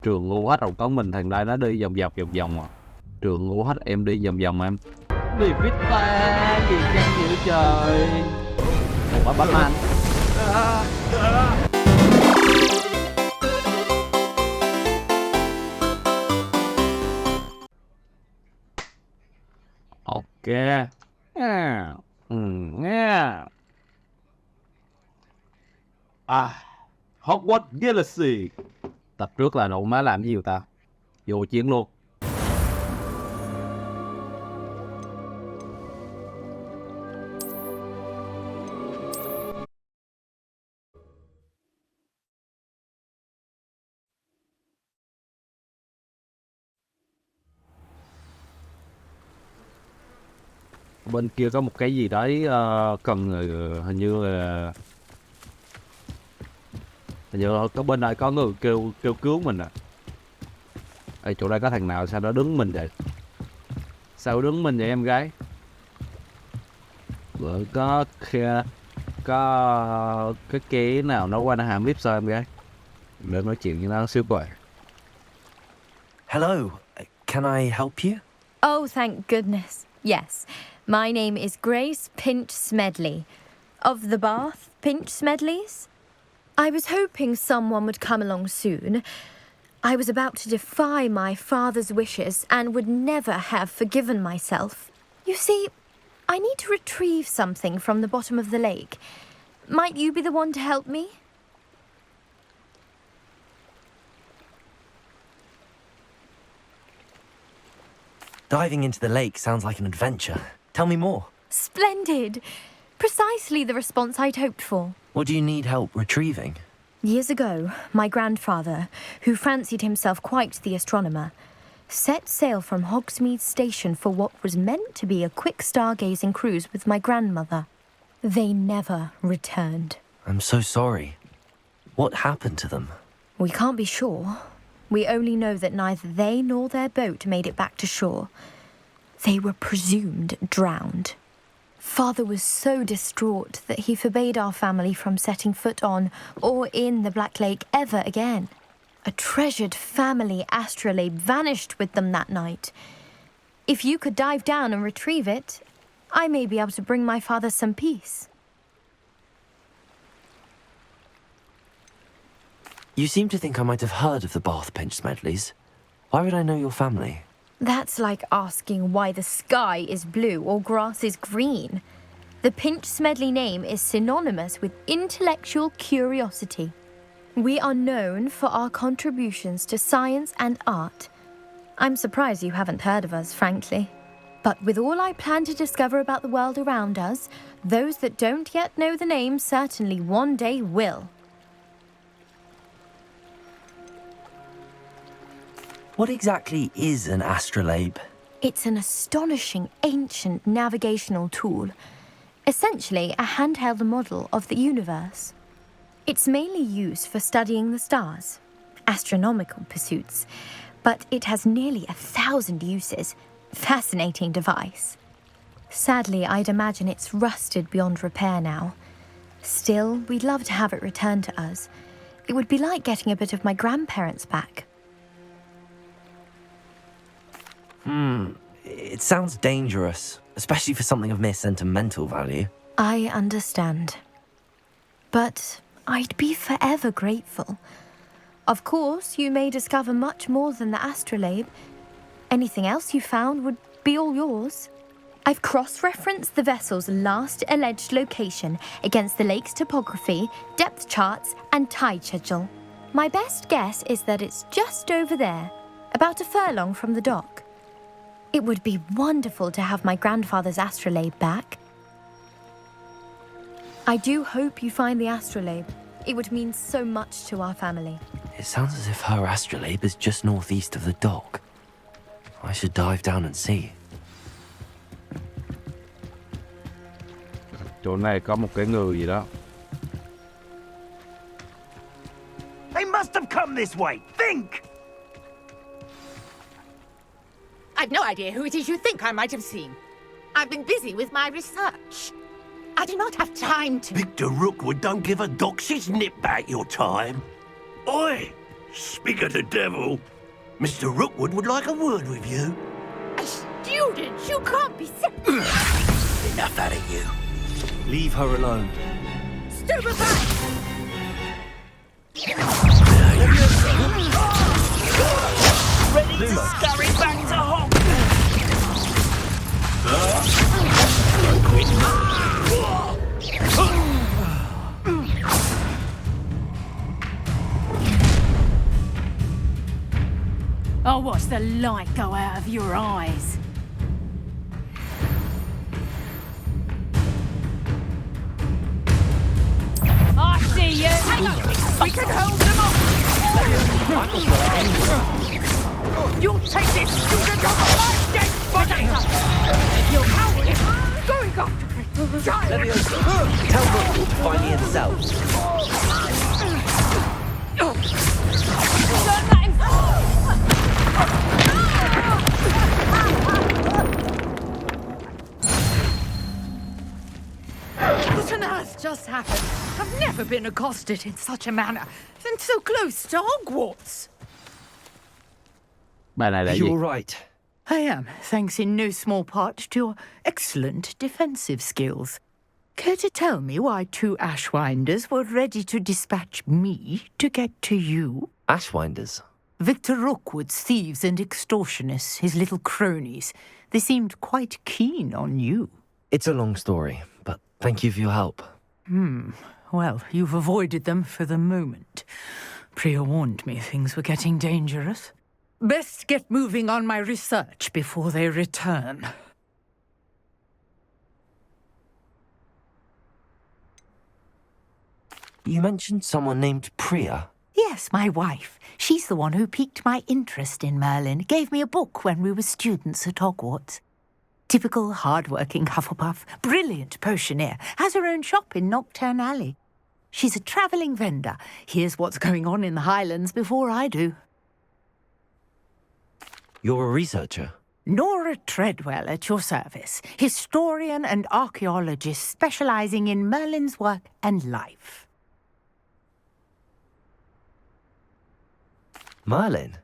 Trường ngu hết rồi, có mình thằng đây nó đi vòng vòng à. Trường ngu hết, em đi vòng vòng em. Đi vít ta, gì chăng vậy trời. Ủa Batman. Ok. À. Nghe. Hogwarts Galaxy. Tập trước là đủ má làm gì ta? Vô chiến luôn. Bên kia có một cái gì đấy cần hình như có bên đây có người kêu cứu mình à. Ê, chỗ đây có thằng nào sao nó đứng mình vậy? Sao đứng mình vậy em gái? Bữa có cái nào nó qua nó hàm clip sao em gái? Để nói chuyện với nó xíu coi. Hello, can I help you? Oh, thank goodness. Yes, my name is Grace Pinch Smedley, of the Bath Pinch Smedleys. I was hoping someone would come along soon. I was about to defy my father's wishes and would never have forgiven myself. You see, I need to retrieve something from the bottom of the lake. Might you be the one to help me? Diving into the lake sounds like an adventure. Tell me more. Splendid! Precisely the response I'd hoped for. What do you need help retrieving? Years ago, my grandfather, who fancied himself quite the astronomer, set sail from Hogsmeade Station for what was meant to be a quick stargazing cruise with my grandmother. They never returned. I'm so sorry. What happened to them? We can't be sure. We only know that neither they nor their boat made it back to shore. They were presumed drowned. Father was so distraught that he forbade our family from setting foot on or in the Black Lake ever again. A treasured family astrolabe vanished with them that night. If you could dive down and retrieve it, I may be able to bring my father some peace. You seem to think I might have heard of the Bath Pinch Smedleys. Why would I know your family? That's like asking why the sky is blue or grass is green. The Pinch Smedley name is synonymous with intellectual curiosity. We are known for our contributions to science and art. I'm surprised you haven't heard of us, frankly. But with all I plan to discover about the world around us, those that don't yet know the name certainly one day will. What exactly is an astrolabe? It's an astonishing ancient navigational tool. Essentially a handheld model of the universe. It's mainly used for studying the stars, astronomical pursuits, but it has nearly 1,000 uses. Fascinating device. Sadly, I'd imagine it's rusted beyond repair now. Still, we'd love to have it returned to us. It would be like getting a bit of my grandparents back. It sounds dangerous, especially for something of mere sentimental value. I understand. But I'd be forever grateful. Of course, you may discover much more than the astrolabe. Anything else you found would be all yours. I've cross-referenced the vessel's last alleged location against the lake's topography, depth charts, and tide schedule. My best guess is that it's just over there, about a furlong from the dock. It would be wonderful to have my grandfather's astrolabe back. I do hope you find the astrolabe. It would mean so much to our family. It sounds as if her astrolabe is just northeast of the dock. I should dive down and see. Chỗ này có một cái người gì đó. They must have come this way. Think! I've no idea who it is you think I might have seen. I've been busy with my research. I do not have time to... Victor Rookwood don't give a doxy's nip back your time. Oi! Speak of the devil. Mr. Rookwood would like a word with you. A student? You can't be Enough out of you. Leave her alone. Stupefy! Ready to scurry back to Hogwarts. I'll watch the light go out of your eyes. I see you. Hang on. We can hold them off. You'll take this student on the light, dead body. You're coward. Going after it. Tell Rookwood to find me in the cells. Don't let him. What on earth just happened? I've never been accosted in such a manner, and so close to Hogwarts. Bài này là Are gì? you all right? I am, thanks in no small part to your excellent defensive skills. Care to tell me why two Ashwinders were ready to dispatch me to get to you? Ashwinders. Victor Rookwood's thieves and extortionists, his little cronies. They seemed quite keen on you. It's a long story, but thank you for your help. Well, you've avoided them for the moment. Priya warned me things were getting dangerous. Best get moving on my research before they return. You mentioned someone named Priya. Yes, my wife. She's the one who piqued my interest in Merlin. Gave me a book when we were students at Hogwarts. Typical hard-working Hufflepuff, brilliant potioneer, has her own shop in Knockturn Alley. She's a travelling vendor. Hears what's going on in the Highlands before I do. You're a researcher. Nora Treadwell at your service, historian and archaeologist specialising in Merlin's work and life. Merlin?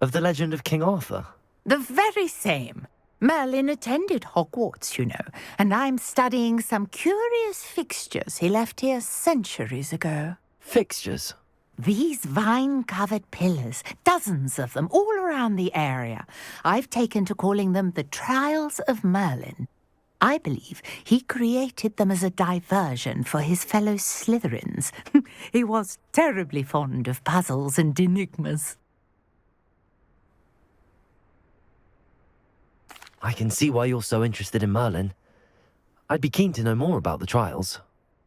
Of the legend of King Arthur? The very same. Merlin attended Hogwarts, you know, and I'm studying some curious fixtures he left here centuries ago. Fixtures? These vine-covered pillars, dozens of them, all around the area. I've taken to calling them the Trials of Merlin. I believe he created them as a diversion for his fellow Slytherins. He was terribly fond of puzzles and enigmas. I can see why you're so interested in Merlin. I'd be keen to know more about the trials.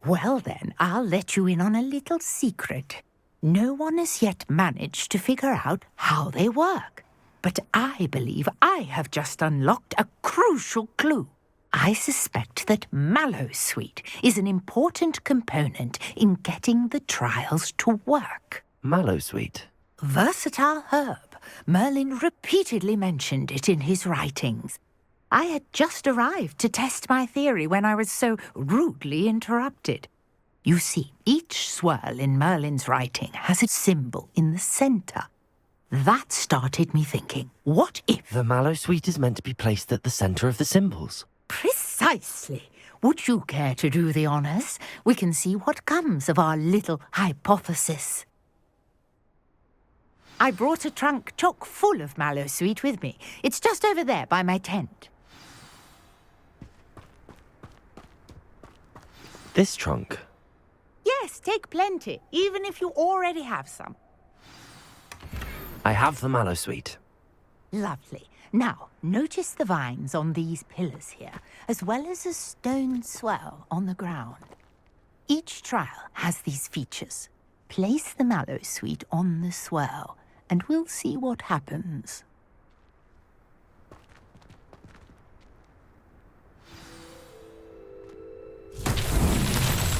Well then, I'll let you in on a little secret. No one has yet managed to figure out how they work. But I believe I have just unlocked a crucial clue. I suspect that Mallowsweet is an important component in getting the trials to work. Mallowsweet? Versatile herb. Merlin repeatedly mentioned it in his writings. I had just arrived to test my theory when I was so rudely interrupted. You see, each swirl in Merlin's writing has a symbol in the centre. That started me thinking, what if... The Mallowsweet is meant to be placed at the centre of the symbols. Precisely. Would you care to do the honours? We can see what comes of our little hypothesis. I brought a trunk chock full of Mallowsweet with me. It's just over there by my tent. This trunk? Yes, take plenty, even if you already have some. I have the Mallowsweet. Lovely. Now, notice the vines on these pillars here, as well as a stone swell on the ground. Each trial has these features. Place the Mallowsweet on the swell, and we'll see what happens.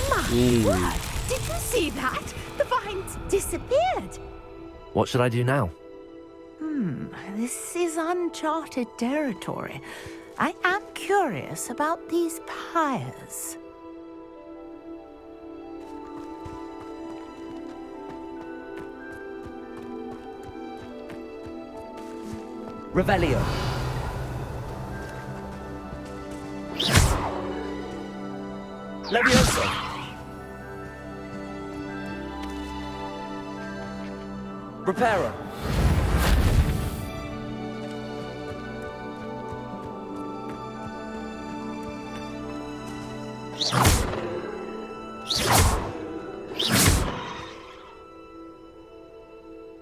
My word! Did you see that? The vines disappeared. What should I do now? This is uncharted territory. I am curious about these pyres. Revelio. Levioso. Reparo.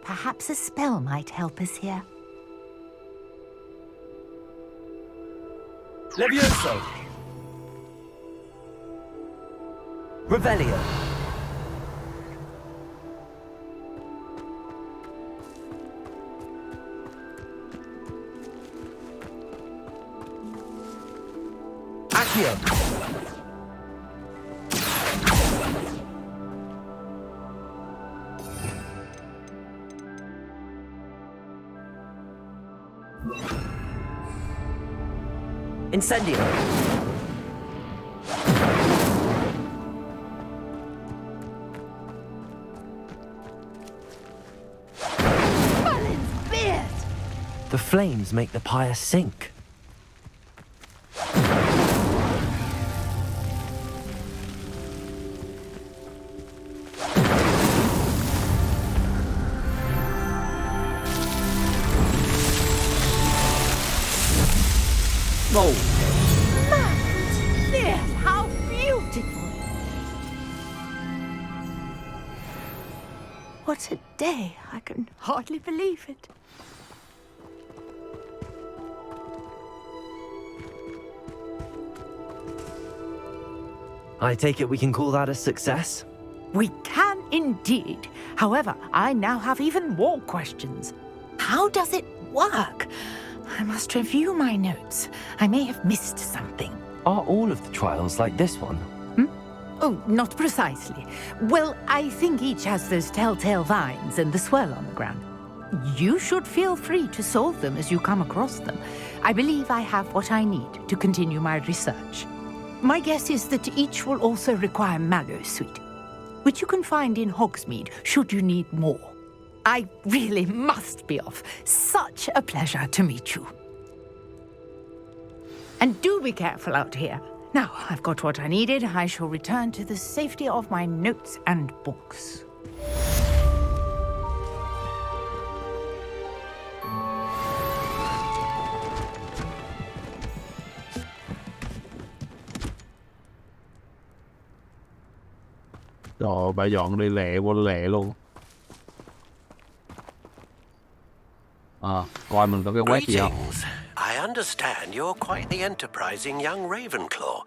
Perhaps a spell might help us here. Levioso. Revelio. Accio. Incendio. Merlin's beard! The flames make the pyre sink. No. Merlin's beard! How beautiful! What a day! I can hardly believe it. I take it we can call that a success? We can indeed. However, I now have even more questions. How does it work? I must review my notes. I may have missed something. Are all of the trials like this one? Oh, not precisely. Well, I think each has those telltale vines and the swirl on the ground. You should feel free to solve them as you come across them. I believe I have what I need to continue my research. My guess is that each will also require mallow sweet, which you can find in Hogsmeade should you need more. I really must be off. Such a pleasure to meet you. And do be careful out here. Now, I've got what I needed. I shall return to the safety of my notes and books. Trời ơi, bà dọn đi lẹ qua lẹ luôn. Coi mình có cái quét gì không? Greetings. I understand you're quite the enterprising young Ravenclaw.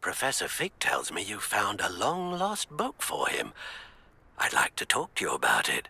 Professor Fig tells me you found a long-lost book for him. I'd like to talk to you about it.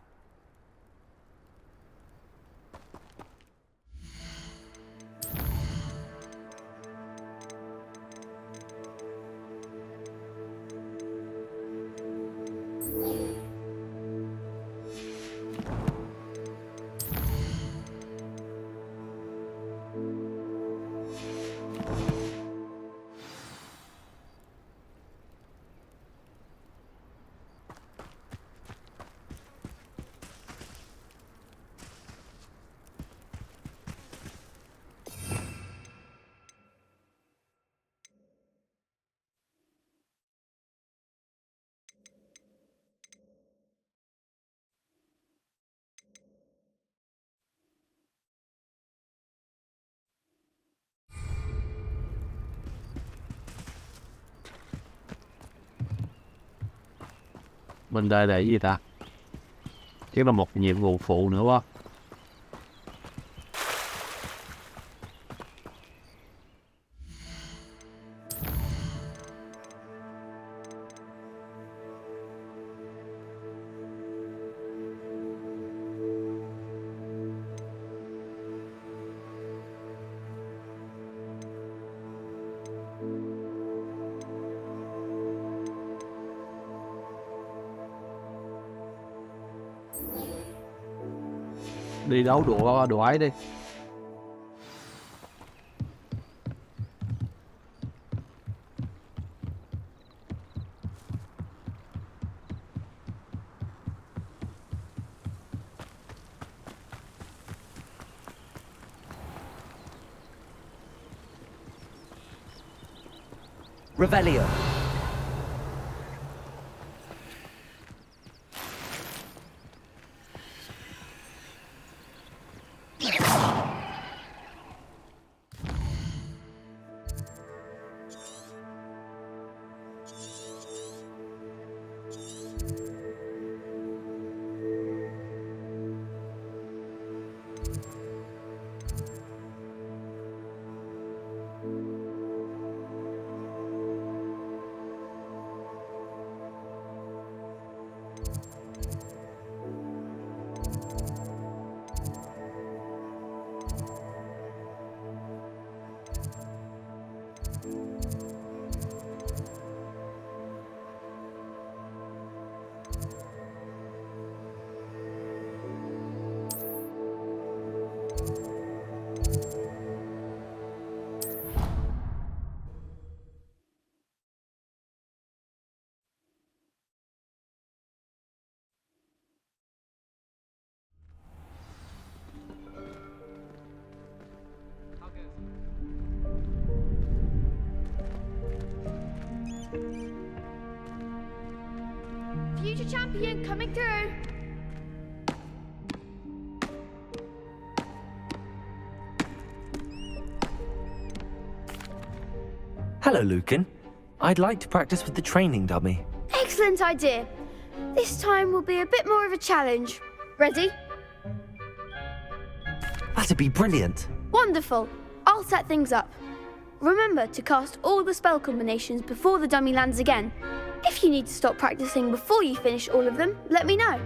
Bên đây là cái gì ta? Chắc là một nhiệm vụ phụ nữa quá. Đi đấu đùa ấy đi. Revelio. Future champion coming through. Hello, Lucan. I'd like to practice with the training dummy. Excellent idea. This time will be a bit more of a challenge. Ready? That'd be brilliant. Wonderful. I'll set things up. Remember to cast all the spell combinations before the dummy lands again. If you need to stop practicing before you finish all of them, let me know.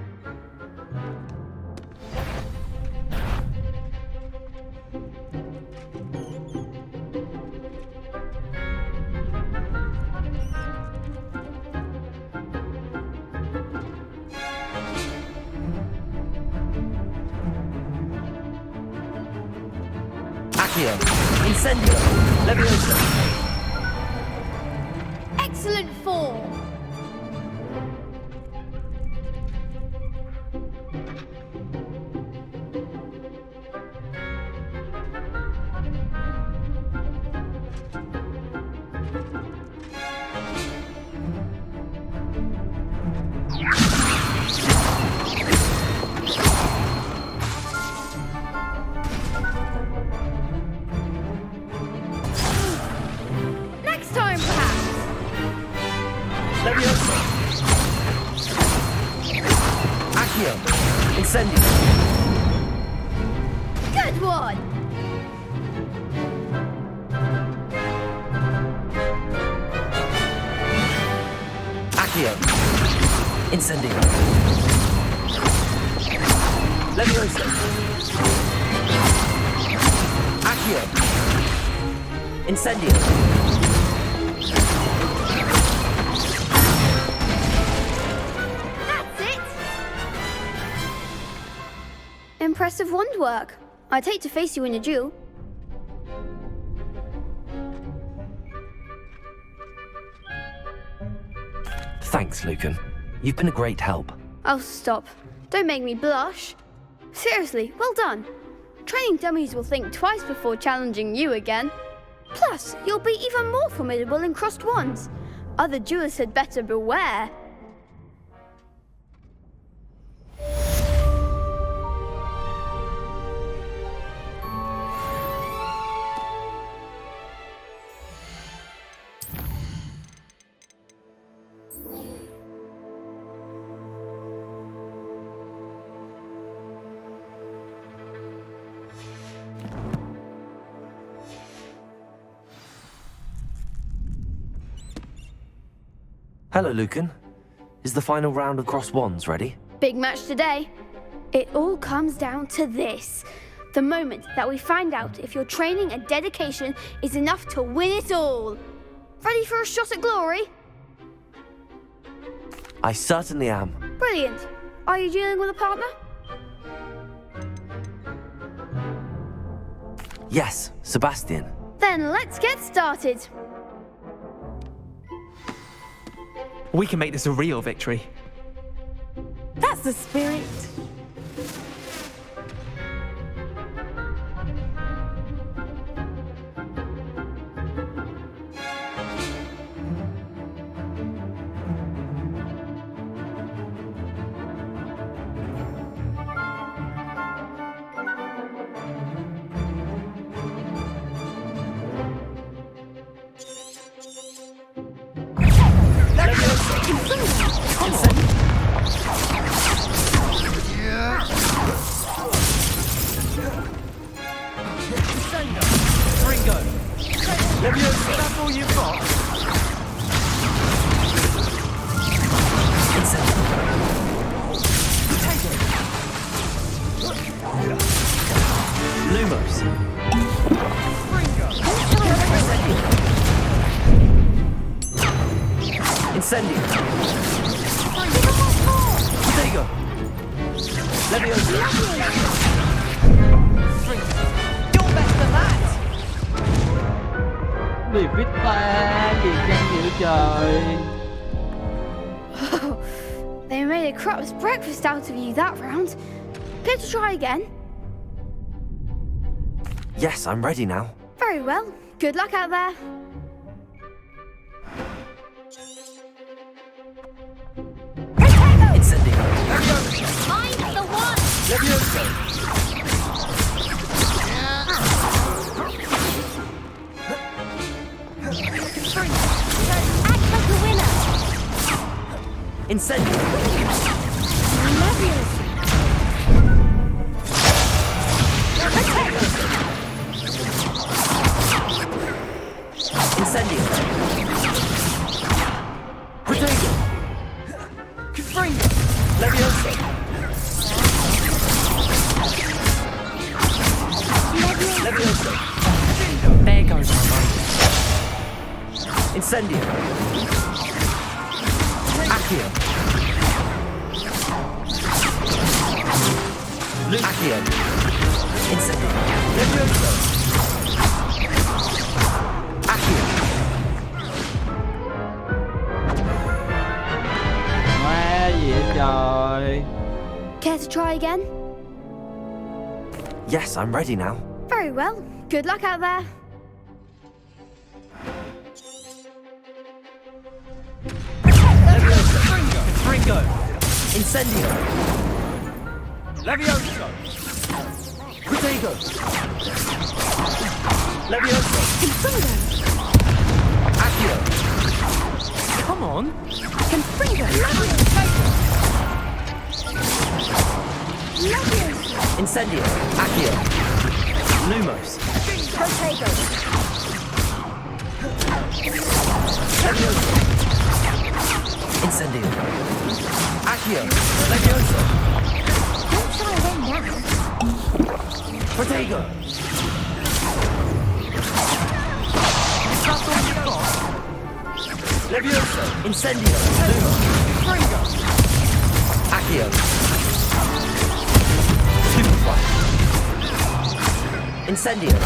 Accio. Incendio. Leviosa. Excellent form. Next time, perhaps. Leviosa. Accio. Incendio. Good one. Accio. Incendio. Leviosa. Accio. Incendio. That's it. Impressive wand work. I'd hate to face you in a duel. Thanks, Lucan. You've been a great help. Oh, stop. Don't make me blush. Seriously, well done. Training dummies will think twice before challenging you again. Plus, you'll be even more formidable in crossed wands. Other duelists had better beware. Hello, Lucan. Is the final round of cross wands ready? Big match today. It all comes down to this. The moment that we find out if your training and dedication is enough to win it all. Ready for a shot at glory? I certainly am. Brilliant. Are you dealing with a partner? Yes, Sebastian. Then let's get started. We can make this a real victory. That's the spirit. Leviosa. That's all you've got? Incendio. Lumos. Incendio. Protego. Leviosa. You're better than that. Đi vít ta, gì chăng vậy trời. They made a crap's breakfast out of you that round. Care to try again? Yes, I'm ready now. Very well. Good luck out there. Incendio. I'm the one! Leviosa. Act like a winner! Incendio. Incendio. Protego. Leviosa. Leviosa. There goes my mind. Incendio. Accio. Accio. Incendio. Leviosa. Accio. Má gì vậy trời. Care to try again? Yes, I'm ready now. Very well. Good luck out there. Ringo. Incendio. Leviosa. Protego. Leviosa. Accio. Come on. Incendio. Accio. Lumos. Leviosa. Incendio. Accio. Leviosa. Don't shy away now. Protego. That's all you've got? Leviosa. Incendio. Lumos. Accio. Incendio.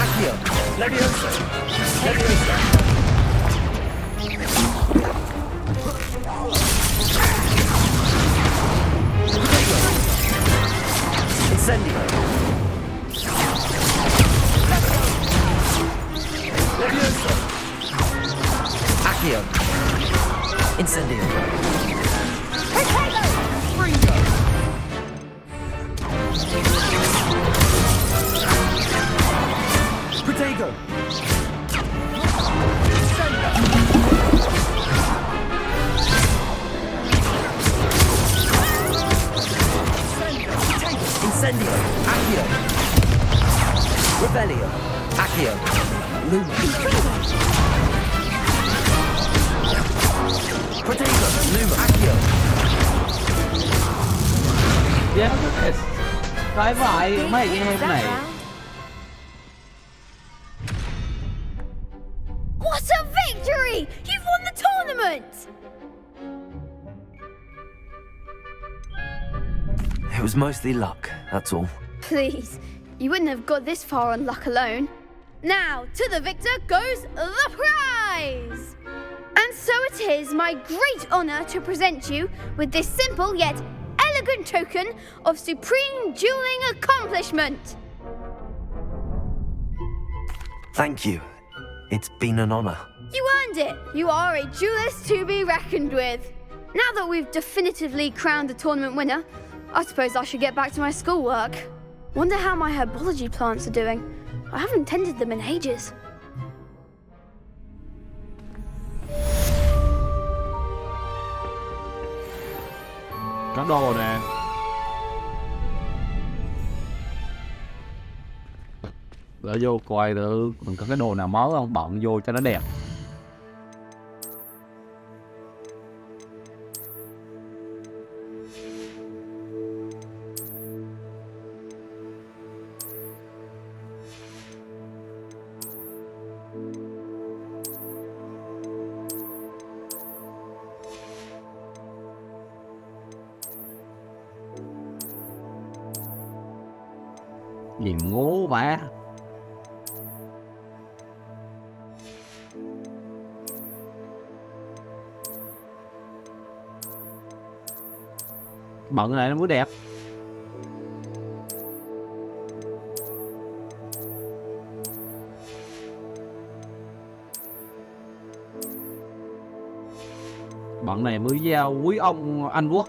Accio. Leviosa. Leviosa. Incendio. Leviosa. Accio. Incendio. Protego. Incendio. Accio. Rebellio. Accio. Luma. Protego. Luma. Accio. Yes. Phải vậy mấy anh em này. What a victory! You've won the tournament! It was mostly luck, that's all. Please, you wouldn't have got this far on luck alone. Now, to the victor goes the prize! And so it is my great honour to present you with this simple yet elegant token of supreme dueling accomplishment. Thank you. It's been an honor. You earned it. You are a duelist to be reckoned with. Now that we've definitively crowned the tournament winner, I suppose I should get back to my schoolwork. Wonder how my herbology plants are doing. I haven't tended them in ages. bản đồ nè. Để vô coi thử mình có cái đồ nào mới không, bận vô cho nó đẹp. Gì ngố vả. Bận cái này nó mới đẹp. Bận này mới giao quý ông Anh Quốc.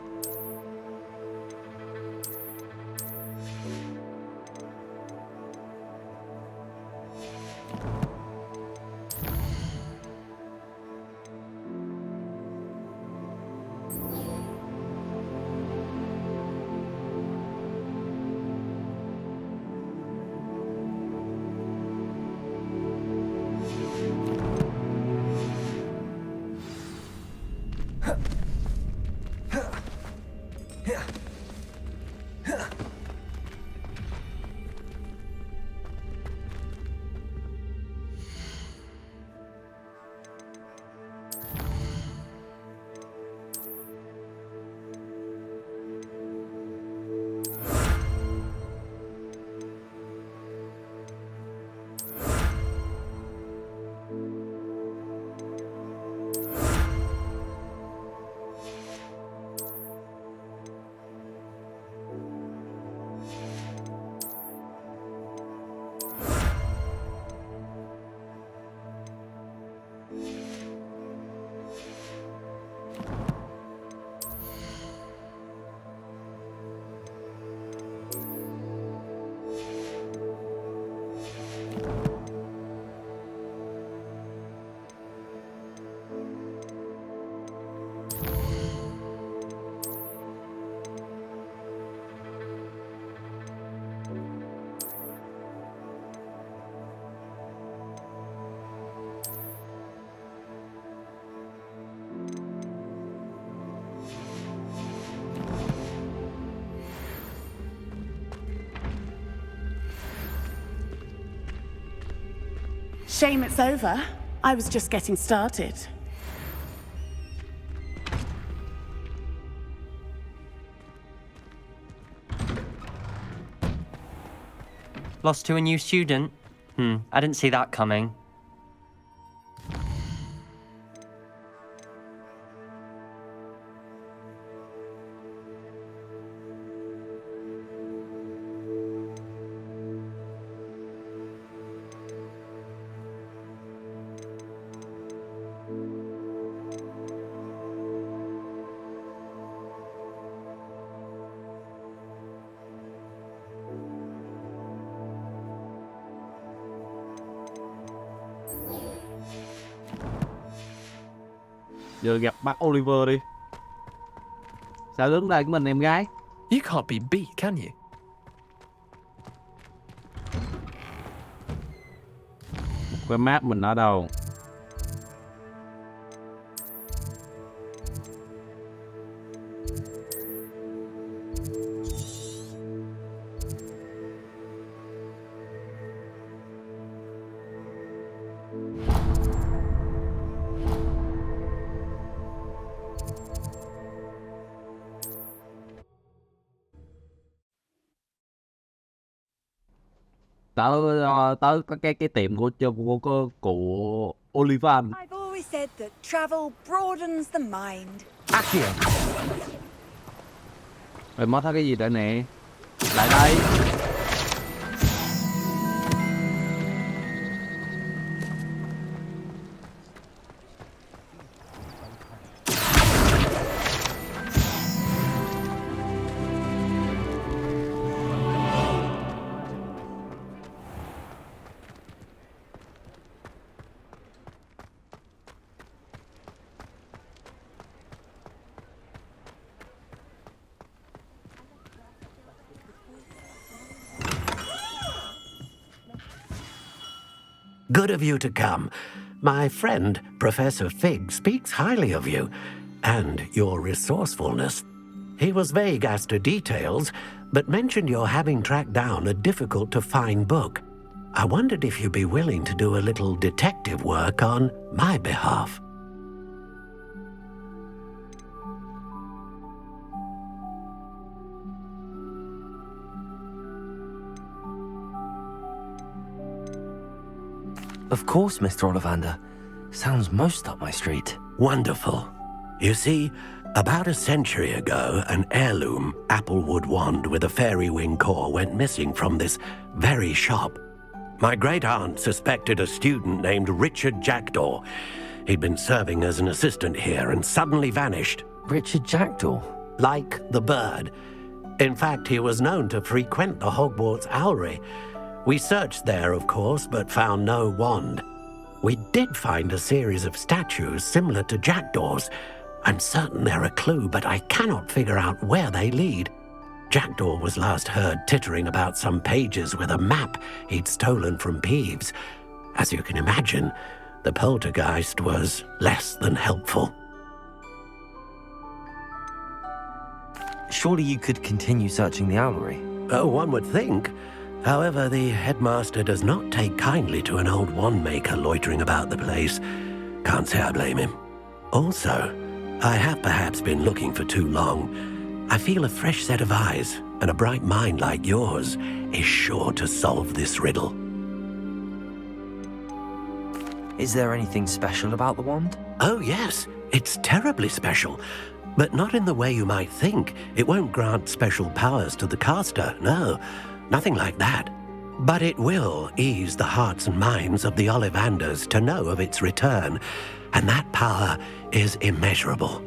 Shame it's over. I was just getting started. Lost to a new student? I didn't see that coming. Giờ gặp bác Oliver đi. Sao đứng đây của mình em gái? You can't be beat, can you? Cái map mình ở đâu? Tới cái tiệm của Oliver. I've always said that travel broadens the mind. Accio. Rồi mất thấy cái gì đây nè? Lại đây. Good of you to come. My friend, Professor Fig, speaks highly of you and your resourcefulness. He was vague as to details, but mentioned your having tracked down a difficult-to-find book. I wondered if you'd be willing to do a little detective work on my behalf. Of course, Mr. Ollivander. Sounds most up my street. Wonderful. You see, about a century ago, an heirloom applewood wand with a fairy wing core went missing from this very shop. My great-aunt suspected a student named Richard Jackdaw. He'd been serving as an assistant here and suddenly vanished. Richard Jackdaw? Like the bird. In fact, he was known to frequent the Hogwarts owlery. We searched there, of course, but found no wand. We did find a series of statues similar to Jackdaw's. I'm certain they're a clue, but I cannot figure out where they lead. Jackdaw was last heard tittering about some pages with a map he'd stolen from Peeves. As you can imagine, the poltergeist was less than helpful. Surely you could continue searching the owlery? Oh, one would think. However, the headmaster does not take kindly to an old wand-maker loitering about the place. Can't say I blame him. Also, I have perhaps been looking for too long. I feel a fresh set of eyes, and a bright mind like yours is sure to solve this riddle. Is there anything special about the wand? Oh, yes. It's terribly special. But not in the way you might think. It won't grant special powers to the caster, no. Nothing like that. But it will ease the hearts and minds of the Ollivanders to know of its return, and that power is immeasurable.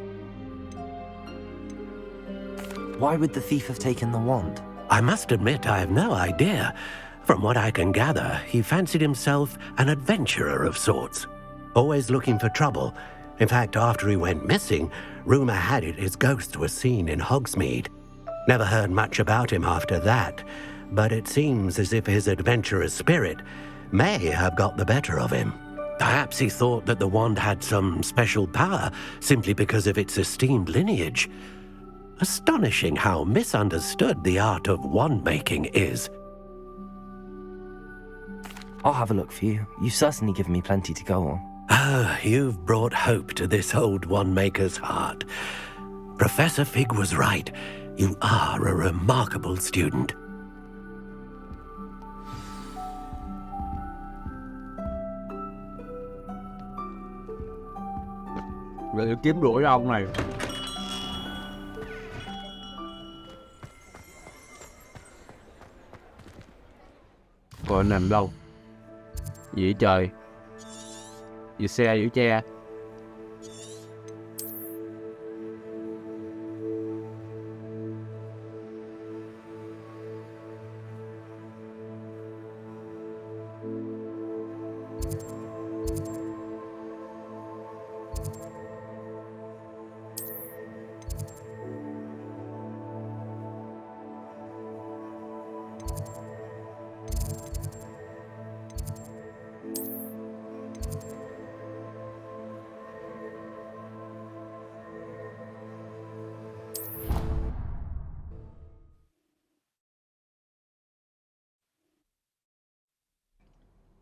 Why would the thief have taken the wand? I must admit I have no idea. From what I can gather, he fancied himself an adventurer of sorts, always looking for trouble. In fact, after he went missing, rumour had it his ghost was seen in Hogsmeade. Never heard much about him after that, but it seems as if his adventurous spirit may have got the better of him. Perhaps he thought that the wand had some special power simply because of its esteemed lineage. Astonishing how misunderstood the art of wand-making is. I'll have a look for you. You've certainly given me plenty to go on. Oh, you've brought hope to this old wand-maker's heart. Professor Fig was right. You are a remarkable student. Rồi kiếm đuổi ông này. Coi anh nằm đâu? Gì trời? Gì xe giữ che?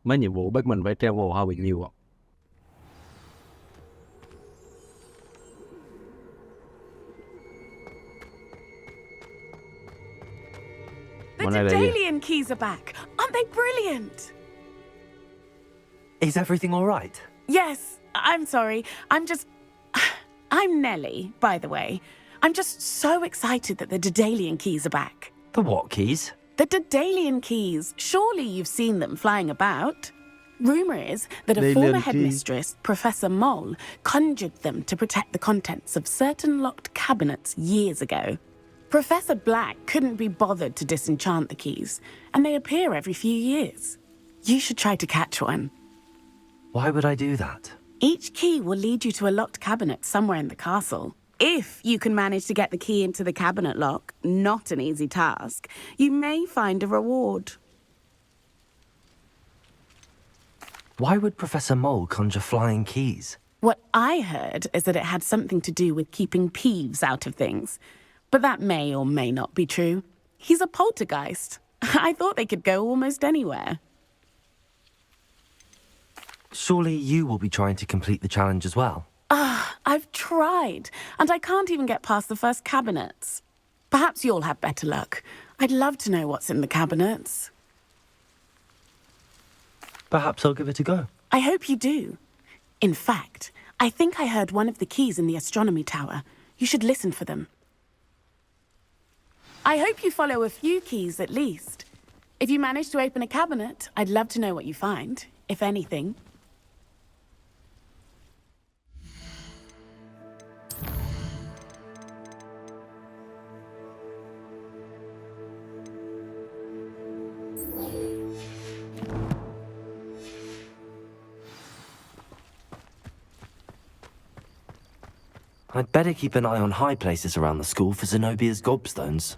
Mấy nhiệm vụ bắt mình phải travel hơi bị nhiều ạ. The Dedalian keys are back. Aren't they brilliant? Is everything all right? Yes, I'm sorry. I'm Nellie, by the way. I'm just so excited that the Dedalian keys are back. The what keys? The Dedalian keys. Surely you've seen them flying about. Rumour is that a former headmistress, Professor Moll, conjured them to protect the contents of certain locked cabinets years ago. Professor Black couldn't be bothered to disenchant the keys, and they appear every few years. You should try to catch one. Why would I do that? Each key will lead you to a locked cabinet somewhere in the castle. If you can manage to get the key into the cabinet lock, not an easy task, you may find a reward. Why would Professor Mole conjure flying keys? What I heard is that it had something to do with keeping Peeves out of things. But that may or may not be true. He's a poltergeist. I thought they could go almost anywhere. Surely you will be trying to complete the challenge as well. I've tried, and I can't even get past the first cabinets. Perhaps you'll have better luck. I'd love to know what's in the cabinets. Perhaps I'll give it a go. I hope you do. In fact, I think I heard one of the keys in the astronomy tower. You should listen for them. I hope you follow a few keys at least. If you manage to open a cabinet, I'd love to know what you find, if anything. I'd better keep an eye on high places around the school for Zenobia's gobstones.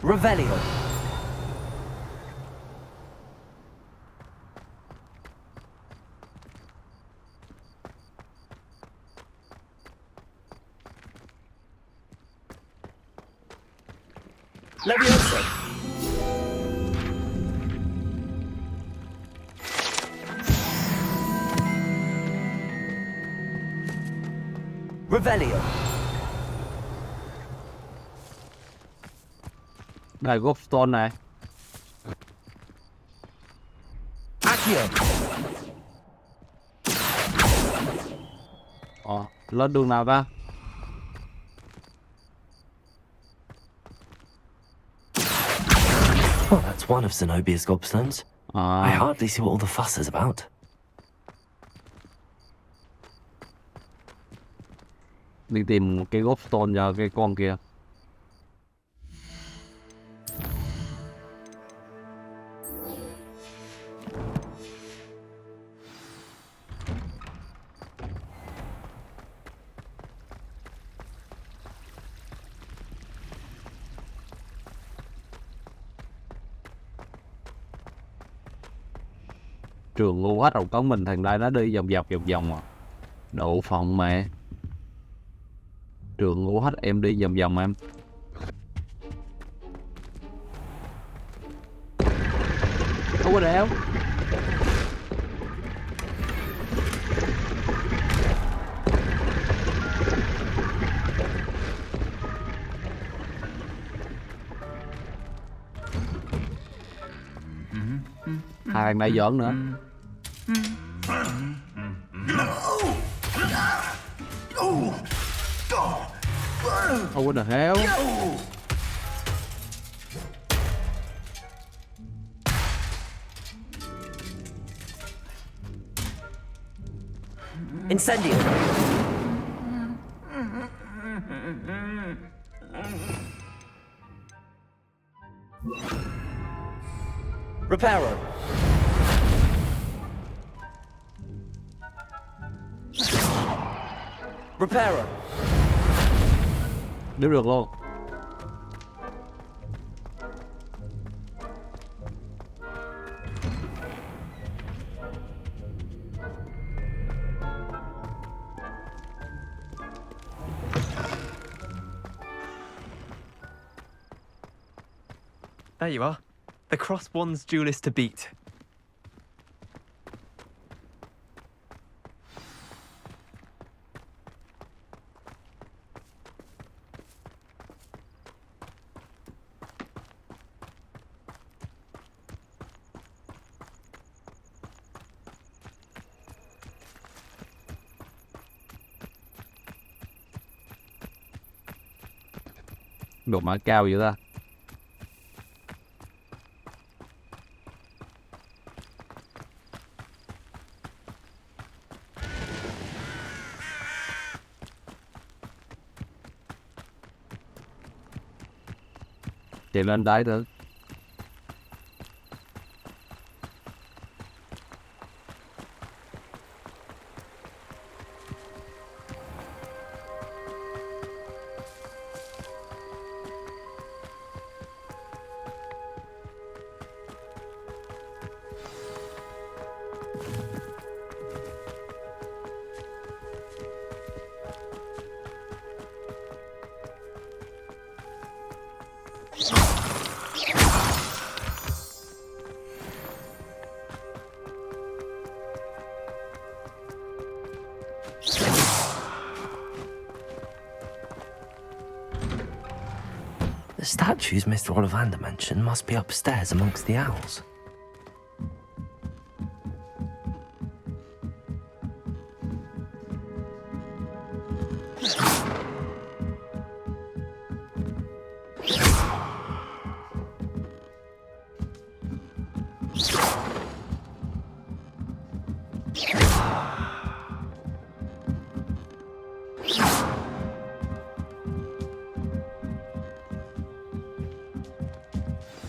Revelio. Leviosa. Revelio. Đây Gobstone này. Accio. Lên đường nào ta? Well, that's one of Zenobia's gobstones. I hardly see what all the fuss is about. Đi tìm một cái Gobstone cho cái con kia. Trường ngu hết rồi, có mình thằng đây nó đi vòng vòng à. Đậu phộng mẹ. Trường ngu hết, em đi vòng vòng em. Không có đéo. Hai thằng này giỡn nữa. Oh, what the hell? Incendio. Reparo. Reparo. Đếm được luôn. There you are. The cross one's duelist to beat. Độ mã cao vậy ta. Chạy lên đáy thử. The statues Mr. Ollivander mentioned must be upstairs amongst the owls.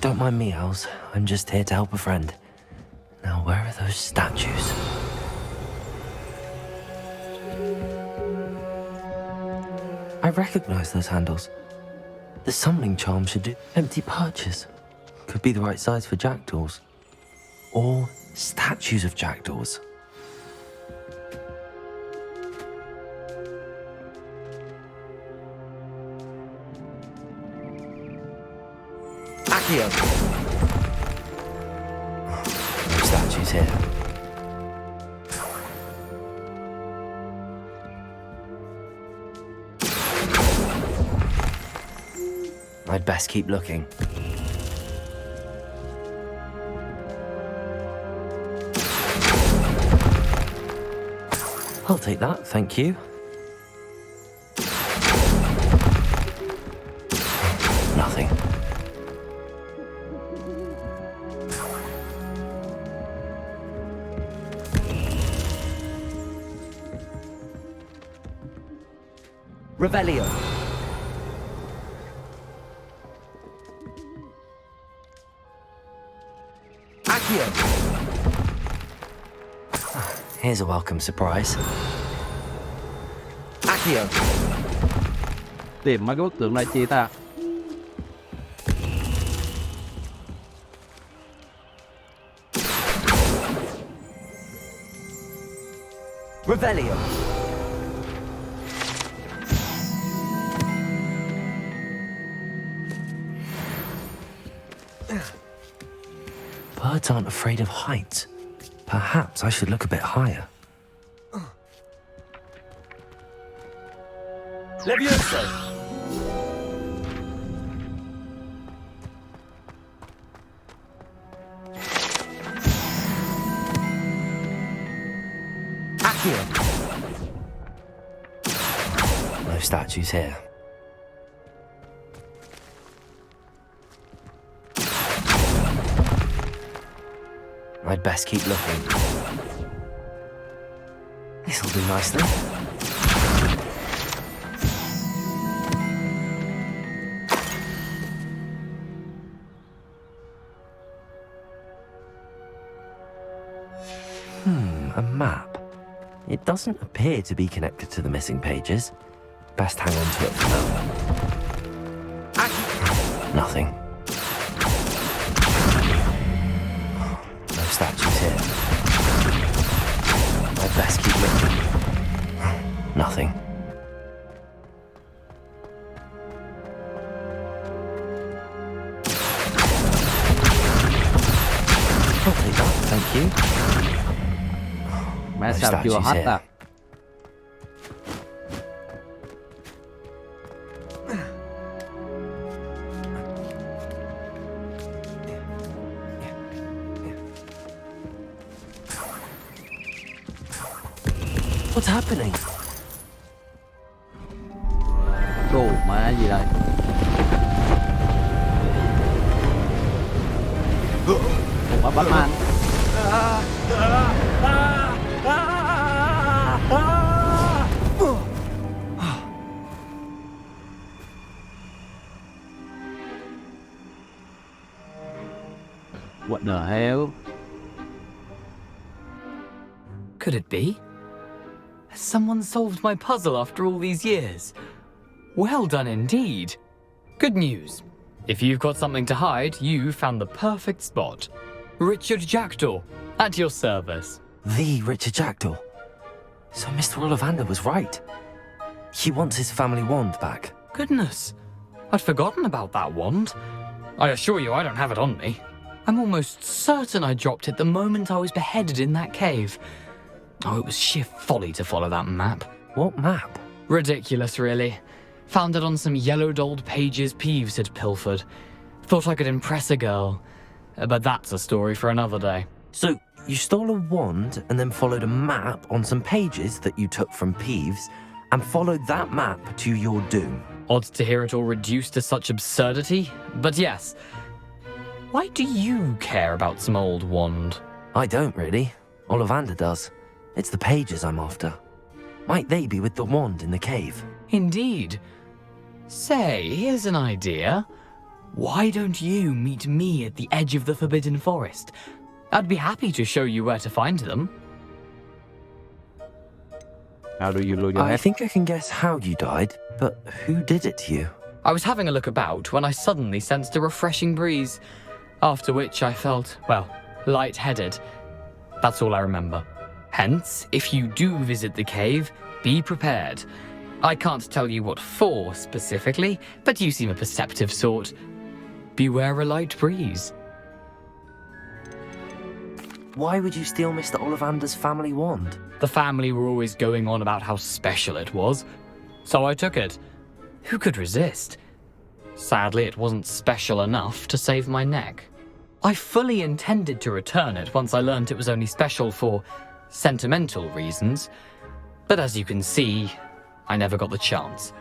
Don't mind me, owls. I'm just here to help a friend. Now, where are those statues? I recognize those handles. The summoning charm should do. Empty perches. Could be the right size for jackdaws. Or statues of jackdaws. Accio. No statues here. I'd best keep looking. I'll take that, thank you. Nothing. Revelio. Accio. Here's a welcome surprise. Accio. Tìm mấy cái bức tượng này chi ta? Revelio. Birds aren't afraid of heights. Perhaps I should look a bit higher. Levioso. Accio. No statues here. I'd best keep looking. This'll do nicely. A map. It doesn't appear to be connected to the missing pages. Best hang on to it for now. Nothing. No statues here. I'd best keep looking. Nothing. I'll take that, thank you. Mẹ No sao chưa statues hết here. ta? What's happening? Đồ má gì đây? Không phải Batman. What the hell? Could it be? Has someone solved my puzzle after all these years? Well done indeed. Good news. If you've got something to hide, you found the perfect spot. Richard Jackdaw, at your service. The Richard Jackdaw. So Mr. Ollivander was right. He wants his family wand back. Goodness, I'd forgotten about that wand. I assure you I don't have it on me. I'm almost certain I dropped it the moment I was beheaded in that cave. Oh, it was sheer folly to follow that map. What map? Ridiculous, really. Found it on some yellowed old pages Peeves had pilfered. Thought I could impress a girl. But that's a story for another day. So, you stole a wand and then followed a map on some pages that you took from Peeves and followed that map to your doom. Odd to hear it all reduced to such absurdity, but yes. Why do you care about some old wand? I don't really. Ollivander does. It's the pages I'm after. Might they be with the wand in the cave? Indeed. Say, here's an idea. Why don't you meet me at the edge of the Forbidden Forest? I'd be happy to show you where to find them. How do you lose your I head? think I can guess how you died, but who did it to you? I was having a look about when I suddenly sensed a refreshing breeze, after which I felt, well, lightheaded. That's all I remember. Hence, if you do visit the cave, be prepared. I can't tell you what for specifically, but you seem a perceptive sort. Beware a light breeze. Why would you steal Mr. Ollivander's family wand? The family were always going on about how special it was, so I took it. Who could resist? Sadly, it wasn't special enough to save my neck. I fully intended to return it once I learned it was only special for sentimental reasons, but as you can see, I never got the chance.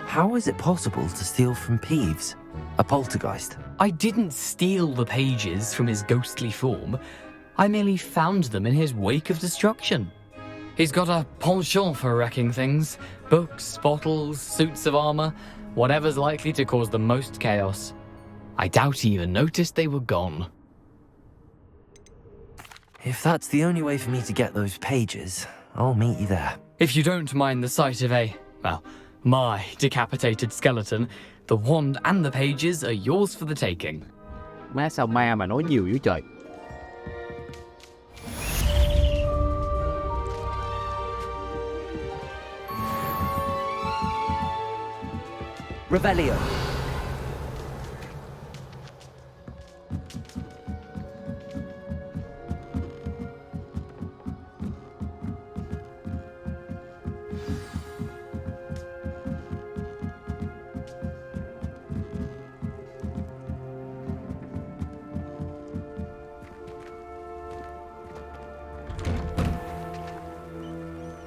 How is it possible to steal from Peeves, a poltergeist? I didn't steal the pages from his ghostly form. I merely found them in his wake of destruction. He's got a penchant for wrecking things. Books, bottles, suits of armor, whatever's likely to cause the most chaos. I doubt he even noticed they were gone. If that's the only way for me to get those pages, I'll meet you there. If you don't mind the sight of my decapitated skeleton, the wand and the pages are yours for the taking. Má sao ma mà nói nhiều dữ trời. Revelio.